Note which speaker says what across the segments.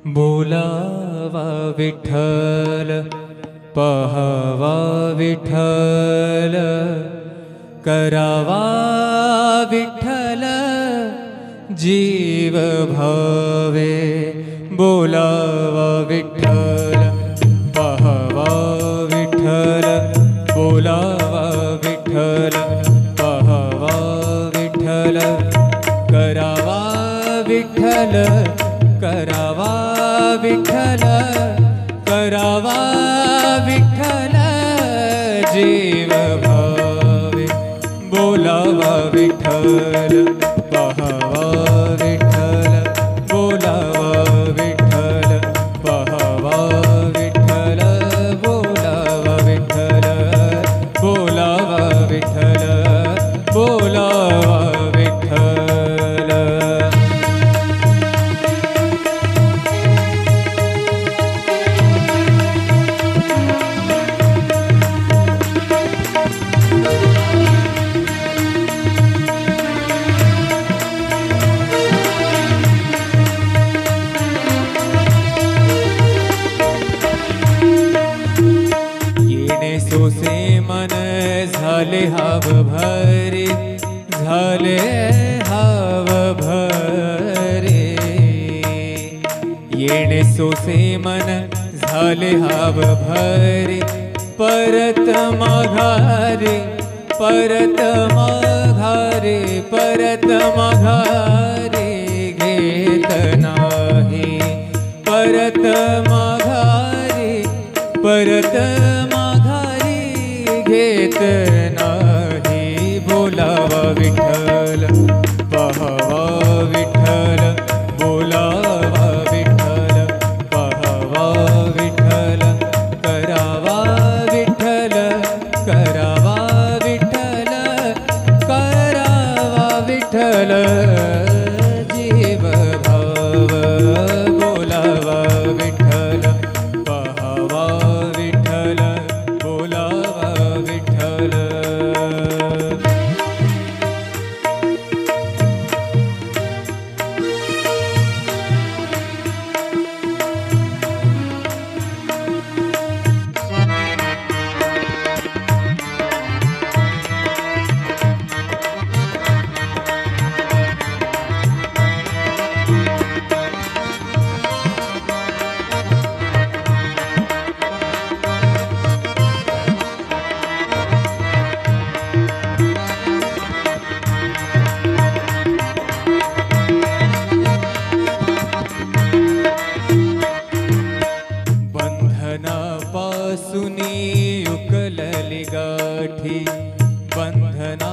Speaker 1: बोलावा विठ्ठल पहावा विठ्ठल करावा विठ्ठल जीव भावे बोलावा विठ्ठल पहावा विठ्ठल बोलावा विठ्ठल पहावा विठ्ठल करावा विठ्ठल करावा विठ्ठल करावा विठ्ठल जीव भावे बोलावा विठ्ठल पहावा विठ्ठल बोलावा विठ्ठल पहावा विठ्ठल बोलावा विठ्ठल बोलावा विठ्ठल बोलावा विठ्ठल। सोसे मन झाले हाव भरे झाले हाव भरे येणे सोसे मन झाले हाव भरे परत माघारे परत माघारे परत माघारे घेत नाही परत माघारे परत घेत नाही बोलावा विठ्ठल पहावा विठ्ठल बोलावा विठ्ठल पहावा विठ्ठल करावा विठ्ठल करावा विठ्ठल करावा विठ्ठल जीव भाव बोलावा विठ्ठल पहावा विठ्ठल बोलावा विठ्ठल। बंधनापासूनी उकलली गाठी बंधनापासूनी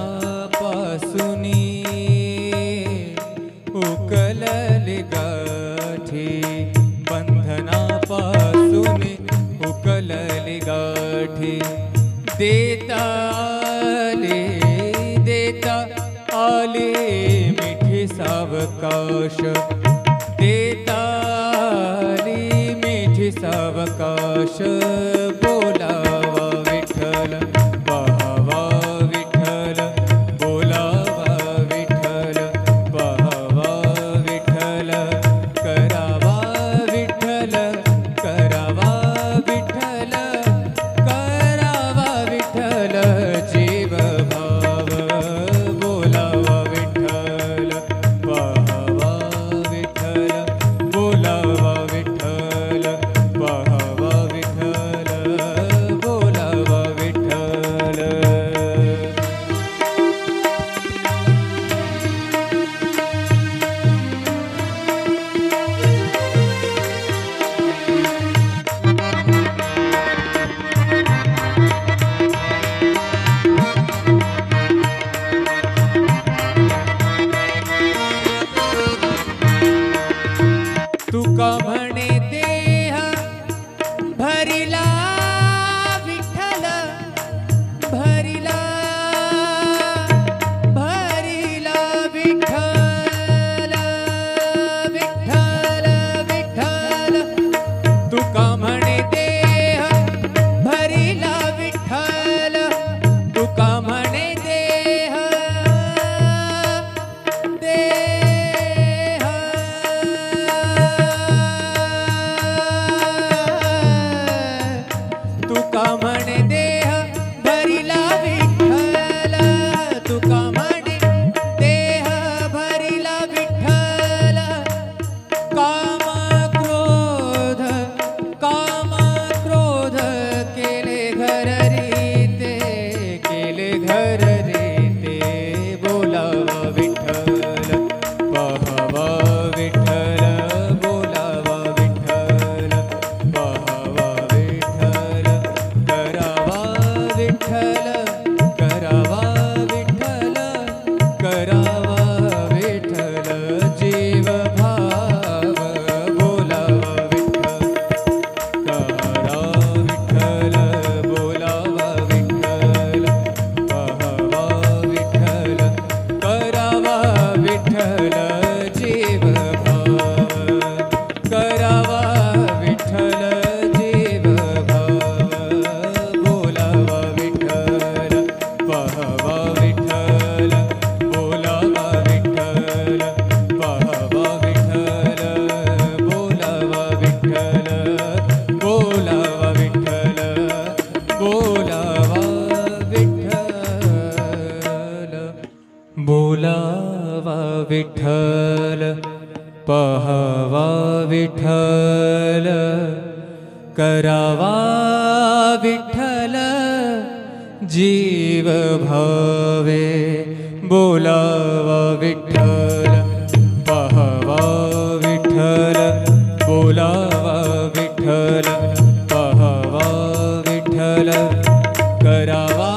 Speaker 1: उकलली गाठी बंधनापासूनी उकलली गाठी देता आले मिठी सावकाश देता सावकाश बोलावा विठ्ठल पहावा विठ्ठल बोलावा विठ्ठल पहावा विठ्ठल करावा विठ्ठल करावा विठ्ठल करावा विठ्ठल जीव भाव बोलावा विठ्ठल पहावा विठ्ठल बोलावा विठ्ठल पहावा विठ्ठल बोलावा विठ्ठल। तुका म्हणे देह भरिला विठ्ठल भरिला भरिला विठ्ठल विठ्ठल विठ्ठल तुका म्हणे देह भरिला विठ्ठल तुका म्हणे देह देह विठ्ठल करावा विठ्ठल जीव भावे बोलावा विठ्ठल पाहावा विठ्ठल बोलावा विठ्ठल पाहावा विठ्ठल करावा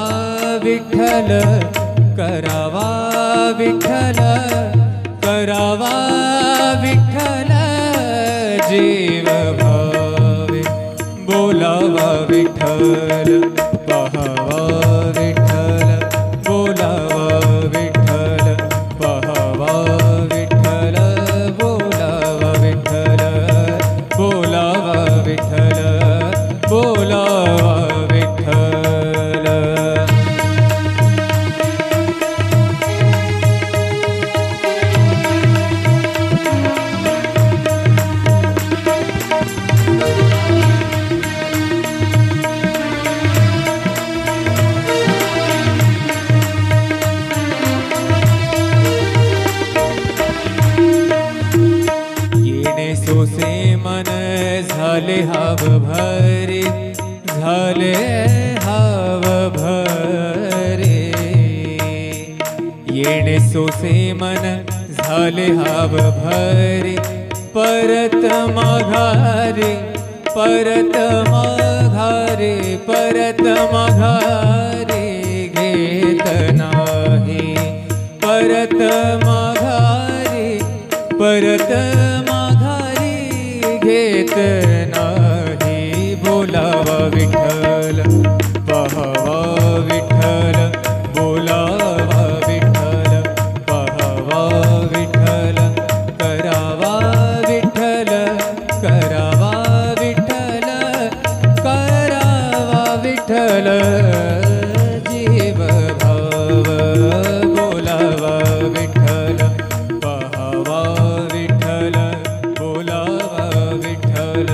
Speaker 1: विठ्ठल करावा विठ्ठल करावा विठ्ठल जीव भावे बोलावा विठ्ठल पाहावा विठ्ठल बोलावा विठ्ठल पाहावा विठ्ठल बोलावा विठ्ठल बोलावा विठ्ठल बोलावा विठ्ठल. सोसे मन झाले हाव भरे झाले हाव भरे येणे सोसे मन झाले हाव भरे परत माघारे परत माघारे परत माघारे घेत नाही परत माघारे परत घेत नाही बोलावा विठ्ठल पाहावा विठ्ठल बोलावा विठ्ठल पाहावा विठ्ठल करावा विठ्ठल करावा विठ्ठल करावा विठ्ठल जीव भाव बोलावा विठ्ठल पाहावा विठ्ठल बोलावा विठ्ठल.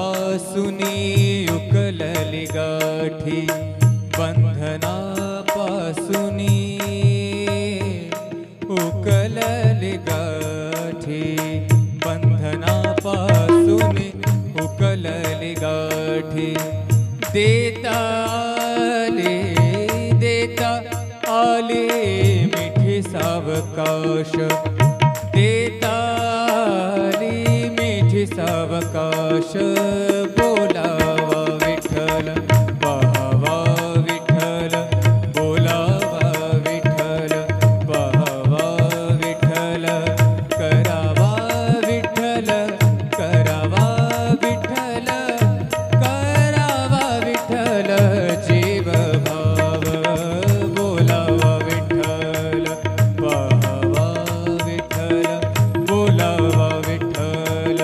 Speaker 1: बंधनापासूनी उकलली गाठी बंधनापासूनी उकलली गाठी बंधनापासूनी उकलली गाठी देता आले मिठी सावकाश देता सावकाश बोलावा विठ्ठल पाहावा विठ्ठल बोलावा विठ्ठल पाहावा विठ्ठल करावा विठ्ठल करावा विठ्ठल करावा विठ्ठल जीव भाव बोलावा विठ्ठल पाहावा विठ्ठल बोलावा विठ्ठल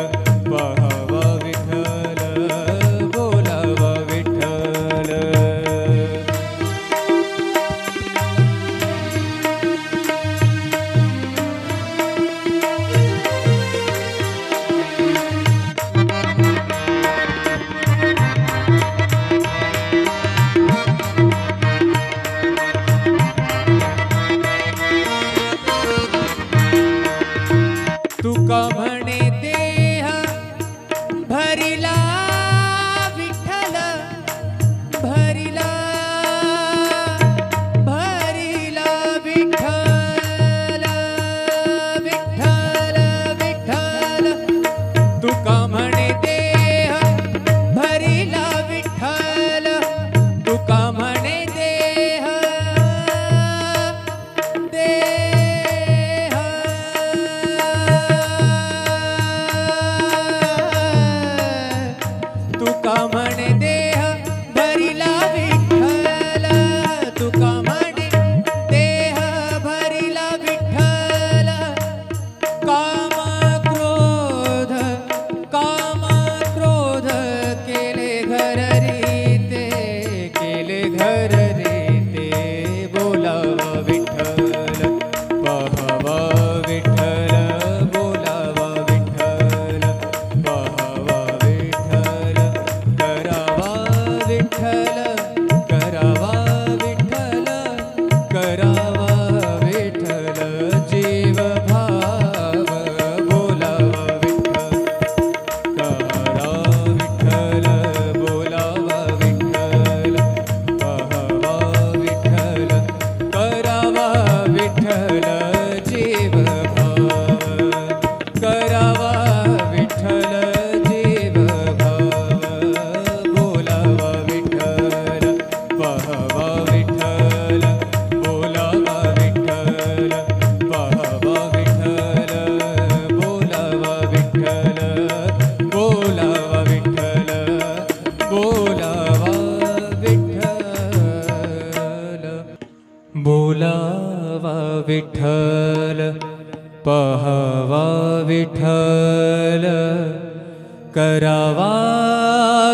Speaker 1: पाहावा विठ्ठल बोलावा विठ्ठल. तुका म्हणे देह भरिला विठ्ठल भरिला भरिला विठ्ठल विठ्ठल विठ्ठल तुका म्हणे देह भरिला विठ्ठल तुका म्हणे देह तुका म्हणे देह विठ्ठल करावा विठ्ठल करावा विठ्ठल जीव भाव बोलावा विठ्ठल करा विठ्ठल बोलावा विठ्ठल पहावा विठ्ठल करावा विठ्ठल जीव भाव करावा विठ्ठल जीव भाव बोलावा विठ्ठल पहावा विठ्ठल बोलावा विठ्ठल पहावा विठ्ठल बोलावा विठ्ठल बोलावा विठ्ठल बोलावा विठ्ठल बोलावा विठ्ठल पहावा विठ्ठल करावा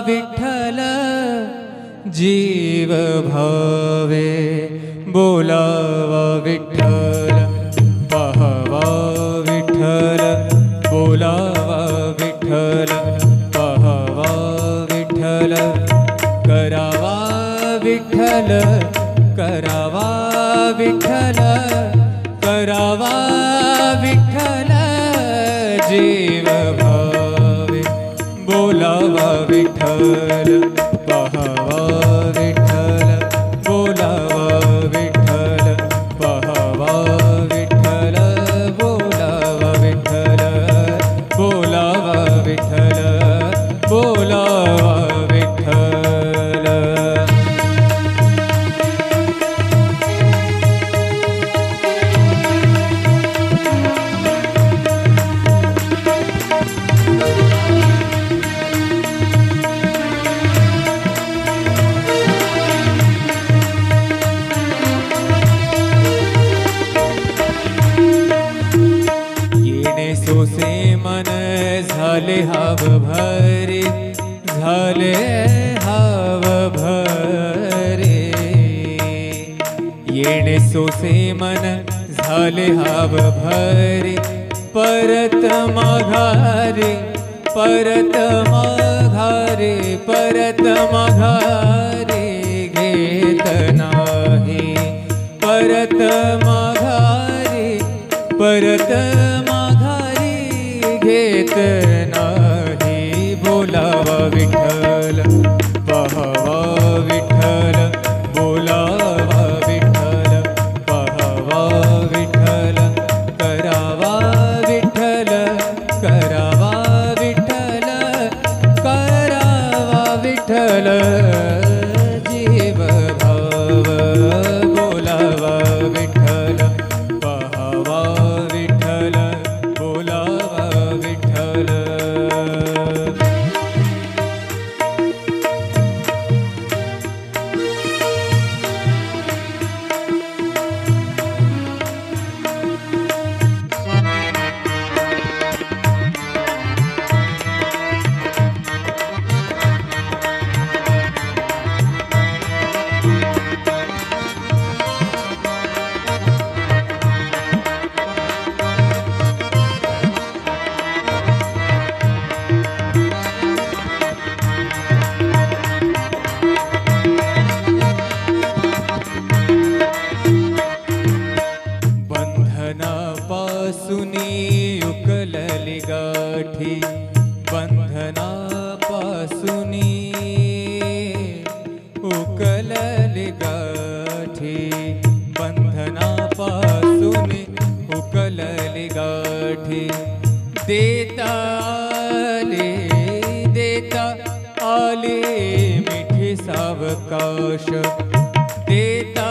Speaker 1: विठ्ठल जीव भावे बोलावा विठ्ठल पहावा विठ्ठल बोलावा विठ्ठल पहावा विठ्ठल करावा विठ्ठल करावा विठ्ठल करावा विठ्ठल जीव भावे बोलावा विठ्ठल पहावा विठ्ठल बोलावा विठ्ठल पहावा विठ्ठल बोलावा विठ्ठल बोलावा विठ्ठल बोलावा विठ्ठल येणे सोसे मन झाले हाव भरे झाले हाव भरे येणे सोसे मन झाले हाव भरे परत माघारे परत माघारे परत माघारे घेत नाही परत माघारे परत माघारी घेत नाही बोलावा विठ्ठल पहावा विठ्ठल बोलावा विठ्ठल पहावा विठ्ठल करावा विठ्ठल करावा विठ्ठल करावा विठ्ठल जीव भाव बोलावा विठ्ठल पहावा विठ्ठल बोलावा विठ्ठल बंधनापासुनी उकलली गाठी बंधनापासुनी उकलली गाठी बंधनापासुनी उकलली गाठी देता आले मिठी सावकाश देता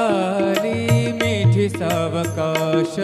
Speaker 1: आली मिठी सावकाश